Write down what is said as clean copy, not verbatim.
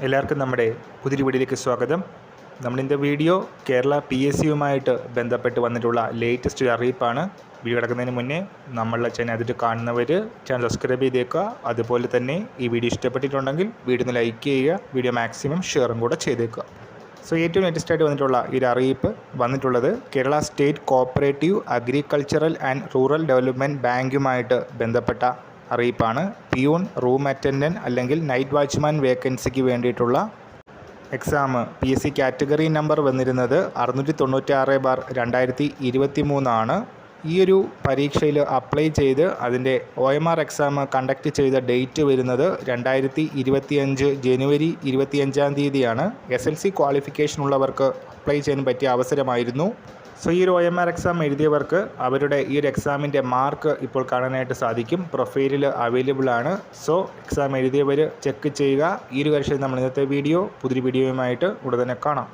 എല്ലാവർക്കും നമ്മുടെ പുതിയൊരു വീഡിയോയിലേക്ക് സ്വാഗതം. നമ്മളിൻ്റെ വീഡിയോ കേരള PSCയുമായിട്ട് ബന്ധപ്പെട്ട് വന്നിട്ടുള്ള ലേറ്റസ്റ്റ് അറിയിപ്പാണ്. വീഡിയോ കിടക്കുന്നതിന് മുന്നേ നമ്മളുടെ ചാനൽ അതിട്ട് കാണുന്നവർ ചാനൽ സബ്സ്ക്രൈബ് ചെയ്തേക്കുക. അതുപോലെ തന്നെ ഈ വീഡിയോ ഇഷ്ടപ്പെട്ടിട്ടുണ്ടെങ്കിൽ വീഡിയോ ഒന്ന് ലൈക്ക് ചെയ്യുക, വീഡിയോ മാക്സിമം ഷെയറും കൂടെ ചെയ്തേക്കുക. ഏറ്റവും ലേറ്റസ്റ്റ് ആയിട്ട് വന്നിട്ടുള്ള ഈ ഒരു അറിയിപ്പ് വന്നിട്ടുള്ളത് Kerala state cooperative agricultural and rural development ബാങ്കുമായിട്ട് ബന്ധപ്പെട്ട അറിയിപ്പാണ്. പിയൂൺ, റൂം അറ്റൻഡൻറ്റ് അല്ലെങ്കിൽ നൈറ്റ് വാച്ച്മാൻ വേക്കൻസിക്ക് വേണ്ടിയിട്ടുള്ള എക്സാം PSC കാറ്റഗറി നമ്പർ വന്നിരുന്നത് 696/2023 ആണ്. ഈ ഒരു പരീക്ഷയിൽ അപ്ലൈ ചെയ്ത് അതിൻ്റെ OMR എക്സാം കണ്ടക്ട് ചെയ്ത ഡേറ്റ് വരുന്നത് 2025 ജനുവരി 25 SLC ക്വാളിഫിക്കേഷൻ ഉള്ളവർക്ക് അപ്ലൈ ചെയ്യാൻ പറ്റിയ അവസരമായിരുന്നു. ഈ ഒരു OMR എക്സാം എഴുതിയവർക്ക് അവരുടെ ഈ ഒരു എക്സാമിൻ്റെ മാർക്ക് ഇപ്പോൾ കാണാനായിട്ട് സാധിക്കും. പ്രൊഫൈലിൽ അവൈലബിൾ ആണ്. എക്സാം എഴുതിയവർ ചെക്ക് ചെയ്യുക. ഈ ഒരു കാര്യത്തിൽ നമ്മൾ ഇന്നത്തെ വീഡിയോ പുതിയൊരു വീഡിയോയുമായിട്ട് ഉടൻ തന്നെ കാണാം.